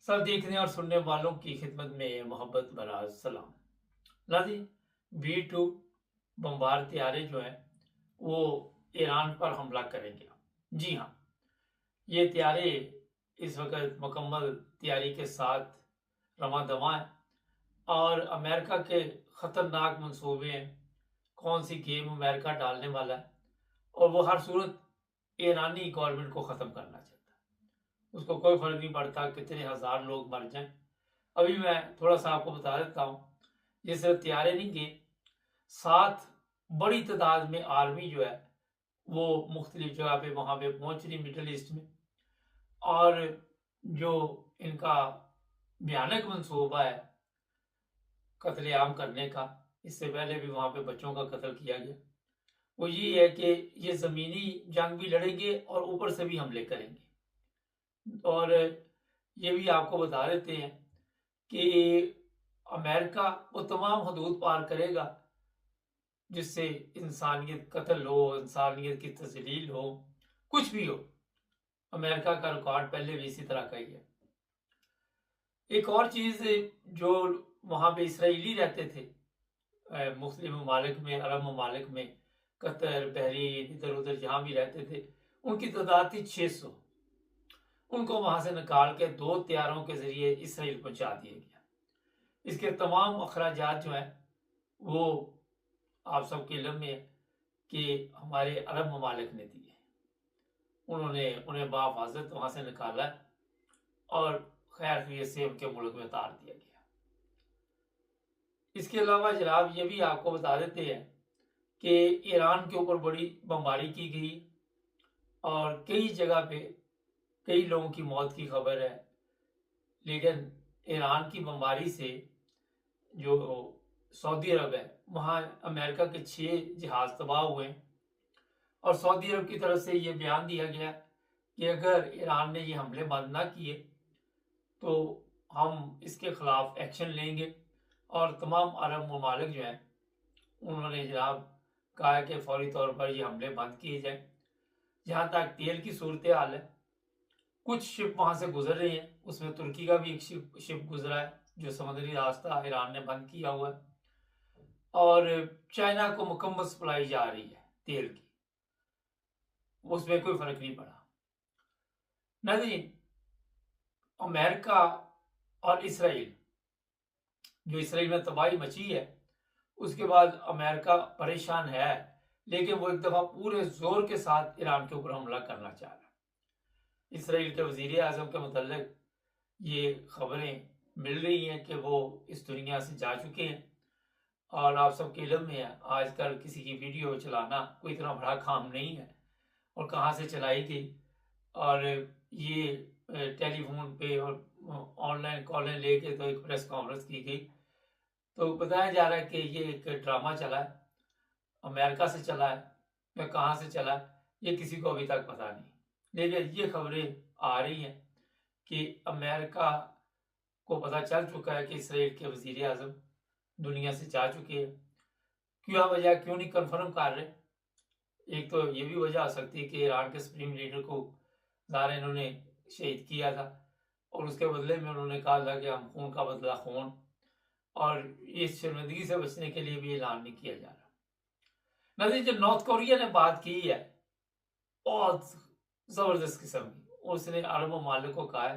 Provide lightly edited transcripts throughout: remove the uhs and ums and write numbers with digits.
सब देखने और सुनने वालों की खिदमत में मोहब्बत भरा सलाम। नाज़रीन, B-2 बमबार तैयारे जो हैं वो ईरान पर हमला करेंगे। जी हाँ, ये तैयारे इस वक्त मुकम्मल तैयारी के साथ रवां-दवां हैं और अमेरिका के ख़तरनाक मंसूबे हैं। कौन सी गेम अमेरिका डालने वाला है और वो हर सूरत ईरानी गवर्नमेंट को ख़त्म करना चाहता है। उसको कोई फ़र्क नहीं पड़ता कितने हज़ार लोग मर जाएं। अभी मैं थोड़ा सा आपको बता देता हूँ। ये सिर्फ तैयारे नहीं गए, साथ बड़ी तादाद में आर्मी जो है वो मुख्तलिफ जगह पे वहाँ पे पहुँच रही मिडल ईस्ट में। और जो इनका भयानक मंसूबा है कत्लेआम करने का, इससे पहले भी वहाँ पे बच्चों का कत्ल किया गया, वो ये है कि ये ज़मीनी जंग भी लड़ेंगे और ऊपर से भी हमले करेंगे। और ये भी आपको बता देते हैं कि अमेरिका वो तमाम हदूद पार करेगा जिससे इंसानियत कत्ल हो, इंसानियत की तज़लील हो, कुछ भी हो। अमेरिका का रिकॉर्ड पहले भी इसी तरह का ही है। एक और चीज़ जो वहाँ पे इसराइली रहते थे मुस्लिम ममालिक में, अरब ममालिक में, कतर, बहरीन, इधर उधर जहाँ भी रहते थे, उनकी तादाद थी 600। उनको वहाँ से निकाल के 2 तैयारों के ज़रिए इसराइल पहुँचा दिया गया। इसके तमाम अखराजात जो हैं वो आप सबके इल्म में है कि हमारे अरब ममालिक ने दिए। उन्होंने उन्हें बाहिफ़ाज़त वहाँ से निकाला और खैर से उनके मुल्क में उतार दिया गया। इसके अलावा जनाब ये भी आपको बता देते हैं कि ईरान के ऊपर बड़ी बमबारी की गई और कई जगह पे कई लोगों की मौत की खबर है। लेकिन ईरान की बमबारी से जो सऊदी अरब है वहाँ अमेरिका के 6 जहाज़ तबाह हुए हैं और सऊदी अरब की तरफ से ये बयान दिया गया कि अगर ईरान ने ये हमले बंद ना किए तो हम इसके खिलाफ एक्शन लेंगे। और तमाम अरब ममालिक जो हैं उन्होंने जनाब कहा है कि फौरी तौर पर ये हमले बंद किए जाएं। जहाँ तक तेल की सूरत हाल है, कुछ शिप वहाँ से गुजर रही हैं, उसमें तुर्की का भी एक शिप गुजरा है जो समुद्री रास्ता ईरान ने बंद किया हुआ है और चाइना को मुकम्मल सप्लाई जा रही है तेल की, उसमें कोई फर्क नहीं पड़ा। नहीं, अमेरिका और इसराइल, जो इसराइल में तबाही मची है उसके बाद अमेरिका परेशान है, लेकिन वो एक दफ़ा पूरे जोर के साथ ईरान के ऊपर हमला करना चाह रहा है। इसराइल के वज़ीर आज़म के मुतल्लिक ये खबरें मिल रही हैं कि वो इस दुनिया से जा चुके हैं और आप सबके इल्म में है आजकल किसी की वीडियो चलाना कोई इतना बड़ा काम नहीं है और कहाँ से चलाई गई। और ये टेलीफोन पे और ऑनलाइन कॉलें लेके तो एक प्रेस कॉन्फ्रेंस की गई तो बताया जा रहा है कि ये एक ड्रामा चला है, अमेरिका से चला है या कहाँ से चला है ये किसी को अभी तक पता नहीं। लेकिन ये खबरें आ रही हैं कि अमेरिका को पता चल चुका है कि इसराइल के वज़ीर आज़म दुनिया से जा चुके हैं। क्यों नहीं कन्फर्म कर रहे? एक तो ये भी वजह हो सकती है कि ईरान के सुप्रीम लीडर को ज़ाहिर इन्होंने शहीद किया था और उसके बदले में उन्होंने कहा था कि हम खून का बदला खून, और इस शर्मिंदगी से बचने के लिए भी ऐलान नहीं किया जा रहा। नतीजे जो नॉर्थ कोरिया ने बात की है बहुत ज़बरदस्त किस्म की, उसने अरब ममालिक को कहा है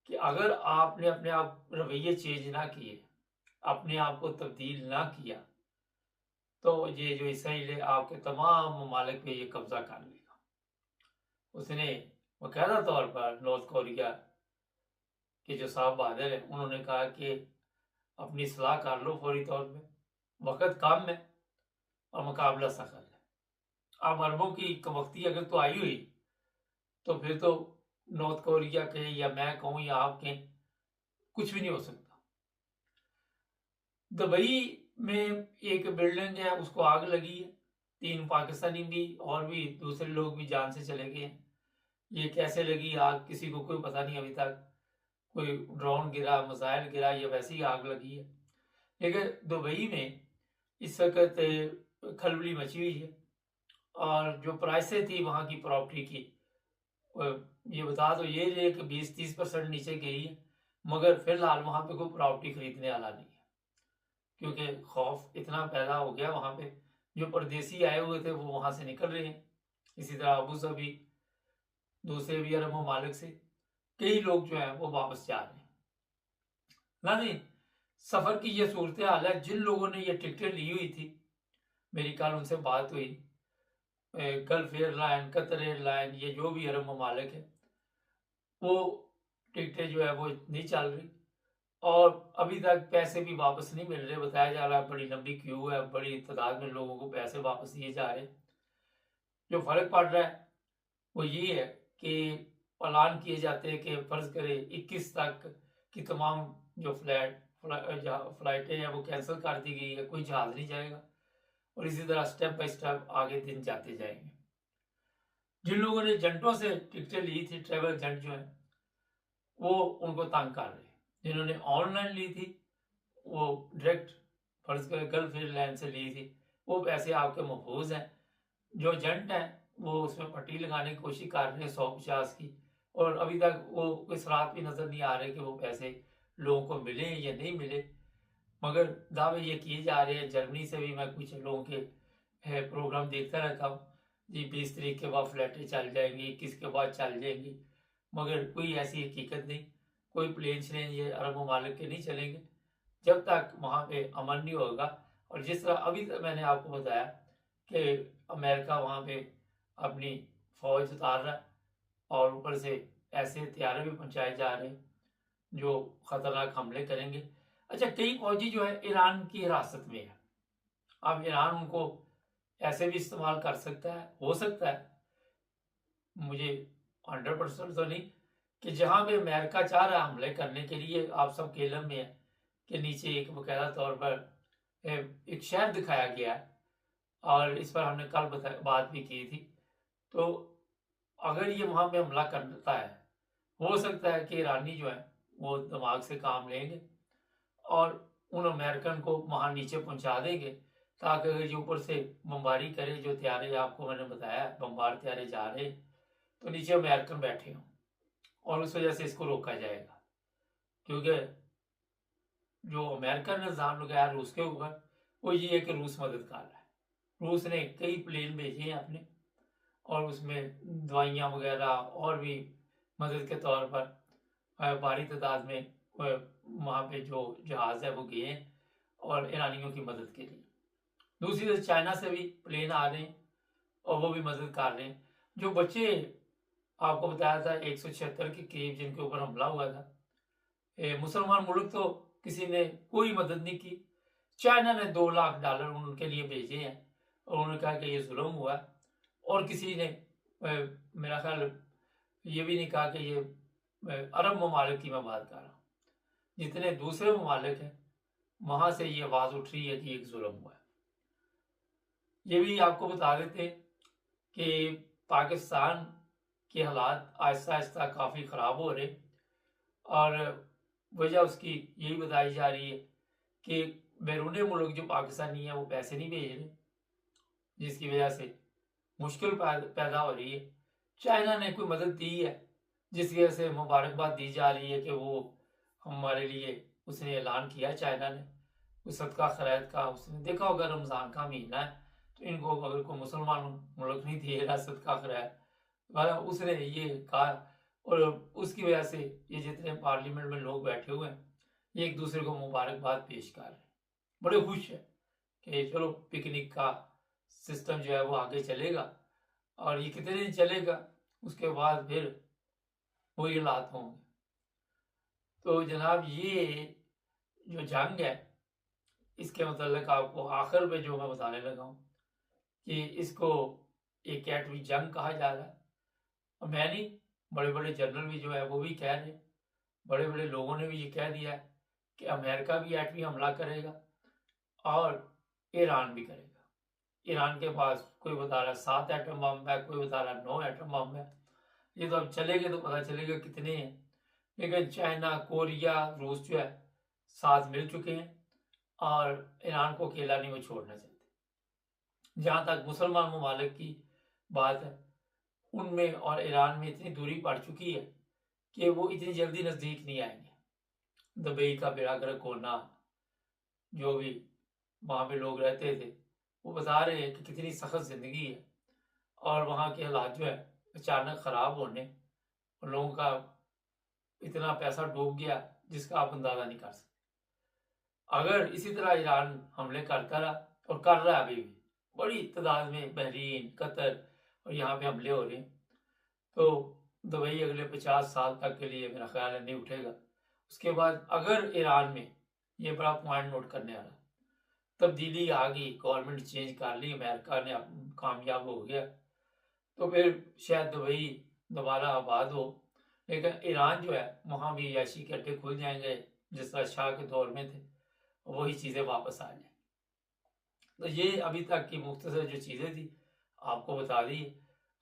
कि अगर आपने अपने आप रवैये चेंज ना किए, अपने आप को तब्दील ना किया तो ये जो इसराइल है आपके तमाम ममालिक पे ये कब्जा कर लेगा। उसने बाकायदा तौर पर नॉर्थ कोरिया के जो साहब बहादुर हैं उन्होंने कहा कि अपनी सलाह कर लो फौरी तौर पे, वक़्त कम है और मुकाबला सख्त है। अब अरबों की कमबख्ती अगर तो आई हुई तो फिर तो नॉर्थ कोरिया के या मैं कहूँ या आप कहें कुछ भी नहीं हो सकता। दुबई में एक बिल्डिंग है उसको आग लगी है, 3 पाकिस्तानी भी और भी दूसरे लोग भी जान से चले गए हैं। ये कैसे लगी आग किसी को कोई पता नहीं अभी तक। कोई ड्रोन गिरा, मिसाइल गिरा या वैसे ही आग लगी है। लेकिन दुबई में इस वक्त खलबली मची हुई है और जो प्राइसें थी वहाँ की प्रॉपर्टी की ये बता तो ये रहे कि 20-30% नीचे गई है, मगर फिलहाल वहां पे कोई प्रॉपर्टी खरीदने वाला नहीं है, क्योंकि खौफ इतना पैदा हो गया वहां पे। जो परदेसी आए हुए थे वो वहां से निकल रहे हैं। इसी तरह अबू धाबी, दूसरे भी अरब ममालिक से कई लोग जो है वो वापस जा रहे हैं। नहीं, सफर की ये सूरत हाल है। जिन लोगों ने ये टिकटें ली हुई थी, मेरी कल उनसे बात हुई, गल्फ एयरलाइन, कतर एयरलाइन, ये जो भी अरब ममालिक है, वो टिकटें जो है वो नहीं चल रही और अभी तक पैसे भी वापस नहीं मिल रहे। बताया जा रहा है बड़ी लंबी क्यू है, बड़ी तादाद में लोगों को पैसे वापस दिए जा रहे हैं। जो फर्क पड़ रहा है वो ये है कि ऐलान किए जाते हैं कि फर्ज करें 21 तक की तमाम जो फ्लाइटें हैं वो कैंसिल कर दी गई है, कोई जहाज नहीं जाएगा और इसी तरह स्टेप बाय स्टेप आगे दिन जाते जाएंगे। जिन लोगों ने एजेंटों से टिकटें ली थी, ट्रेवल एजेंट जो है वो उनको तंग कर रहे हैं। जिन्होंने ऑनलाइन ली थी वो डायरेक्ट फर्ज करें गल्फ एयरलाइन से ली थी, वो पैसे आपके महफूज हैं। जो एजेंट हैं वो उसमें पट्टी लगाने की कोशिश कर रहे हैं 150 की, और अभी तक वो कोई सराहत भी नजर नहीं आ रहे कि वो पैसे लोगों को मिले या नहीं मिले। मगर दावे ये किए जा रहे हैं। जर्मनी से भी मैं कुछ लोगों के प्रोग्राम देखता रहता हूँ जी, 20 तारीख के बाद फ्लाइटें चल जाएंगी, 21 के बाद चल जाएंगी, मगर कोई ऐसी हकीकत नहीं। कोई प्लेन श्लेन ये अरब ममालिक के नहीं चलेंगे जब तक वहाँ पे अमन नहीं होगा। और जिस तरह अभी तक मैंने आपको बताया कि अमेरिका वहाँ पे अपनी फौज उतार रहा है और ऊपर से ऐसे हथियार भी पहुंचाए जा रहे हैं जो खतरनाक हमले करेंगे। अच्छा, कई फौजी जो है ईरान की हिरासत में है। अब ईरान उनको ऐसे भी इस्तेमाल कर सकता है, हो सकता है, मुझे 100% तो नहीं, कि जहां पे अमेरिका चाह रहा है हमले करने के लिए, आप सब के इल्म में है कि नीचे एक बकायदा तौर पर एक शहर दिखाया गया है और इस पर हमने कल बात भी की थी। तो अगर ये वहां पे हमला करता है, हो सकता है कि ईरानी जो है वो दिमाग से काम लेंगे और उन अमेरिकन को वहां नीचे पहुंचा देंगे, ताकि अगर ये ऊपर से बमबारी करे, जो हथियारे आपको मैंने बताया बमबार हथियारे जा रहे, तो नीचे अमेरिकन बैठे हों और उस वजह से इसको रोका जाएगा। क्योंकि जो अमेरिकन ने इल्जाम लगाया रूस के ऊपर, वो ये है कि रूस मदद कर रहा है। रूस ने कई प्लेन भेजे हैं अपने और उसमें दवाइयाँ वगैरह और भी मदद के तौर पर भारी तादाद में वहाँ पे जो जहाज है वो गए हैं और ईरानियों की मदद के लिए। दूसरी तरफ चाइना से भी प्लेन आ रहे हैं और वो भी मदद कर रहे हैं। जो बच्चे आपको बताया था 176 के करीब जिनके ऊपर हमला हुआ था, मुसलमान मुल्क तो किसी ने कोई मदद नहीं की। चाइना ने $2 लाख उनके लिए भेजे हैं और उन्होंने कहा कि ये जुल्म हुआ, और किसी ने मेरा ख्याल ये भी नहीं कहा कि ये अरब ममालिक की मैं बात कर रहा हूँ, जितने दूसरे ममालिक हैं वहां से ये आवाज उठ रही है कि एक जुल्म हुआ है। ये भी आपको बता देते हैं कि पाकिस्तान के हालात आहिस्ता आहिस्ता काफ़ी ख़राब हो रहे और वजह उसकी यही बताई जा रही है कि बैरून मुल्क जो पाकिस्तानी है वो पैसे नहीं भेज रहे, जिसकी वजह से मुश्किल पैदा हो रही है। चाइना ने कोई मदद दी है जिसकी वजह से मुबारकबाद दी जा रही है कि वो हमारे लिए उसने ऐलान किया, चाइना ने उस सदका खैरात का। उसने देखा होगा रमज़ान का महीना है तो इनको अगर कोई मुसलमान मुल्क नहीं दे रहा सदका खैरात, उसने ये कहा और उसकी वजह से ये जितने पार्लियामेंट में लोग बैठे हुए हैं ये एक दूसरे को मुबारकबाद पेश कर रहे हैं, बड़े खुश है कि चलो पिकनिक का सिस्टम जो है वो आगे चलेगा। और ये कितने दिन चलेगा, उसके बाद फिर वही हालात होंगे। तो जनाब ये जो जंग है इसके मतलब आपको आखिर में जो मैं बताने लगा हूँ कि इसको एक एटमी जंग कहा जा रहा है। और मैं नहीं, बड़े बड़े जनरल भी जो है वो भी कह रहे हैं, बड़े बड़े लोगों ने भी ये कह दिया है कि अमेरिका भी एटमी हमला करेगा और ईरान भी करेगा। ईरान के पास कोई बता रहा है 7 एटम बम है, कोई बता रहा है 9 एटम बम है। ये तो अब चलेंगे तो पता चलेगा कितने हैं। लेकिन चाइना, कोरिया, रूस जो है साथ मिल चुके हैं और ईरान को अकेला नहीं वो छोड़ना चाहते। जहां तक मुसलमान ममालिक की बात है उनमें और ईरान में इतनी दूरी पड़ चुकी है कि वो इतनी जल्दी नज़दीक नहीं आएंगे। दुबई का बेड़ागर्क होना, जो भी वहाँ पे लोग रहते थे, वो बता रहे हैं कि कितनी सख्त ज़िंदगी है और वहाँ के हालात जो है अचानक ख़राब होने, उन लोगों का इतना पैसा डूब गया जिसका आप अंदाज़ा नहीं कर सकते। अगर इसी तरह ईरान हमले करता रहा और कर रहा है अभी भी, बड़ी तादाद में बहरीन, कतर और यहाँ पे हमले हो रहे हैं, तो दुबई अगले 50 साल तक के लिए मेरा ख्याल है नहीं उठेगा। उसके बाद अगर ईरान में, ये बड़ा पॉइंट नोट करने वाला, तब्दीली आ गई, गवर्नमेंट चेंज कर ली, अमेरिका ने कामयाब हो गया, तो फिर शायद दुबई दोबारा आबाद हो। लेकिन ईरान जो है वहाँ भी याशी के अड्डे खुल जाएंगे जिस तरह शाह के दौर में थे, वही चीज़ें वापस आ जाएं। तो ये अभी तक की मुख्तसर जो चीज़ें थी आपको बता दी।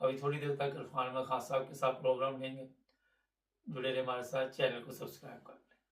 अभी थोड़ी देर तक इरफान अहमद खान साहब के साथ प्रोग्राम लेंगे। जुड़े रहे हमारे साथ, चैनल को सब्सक्राइब कर लें।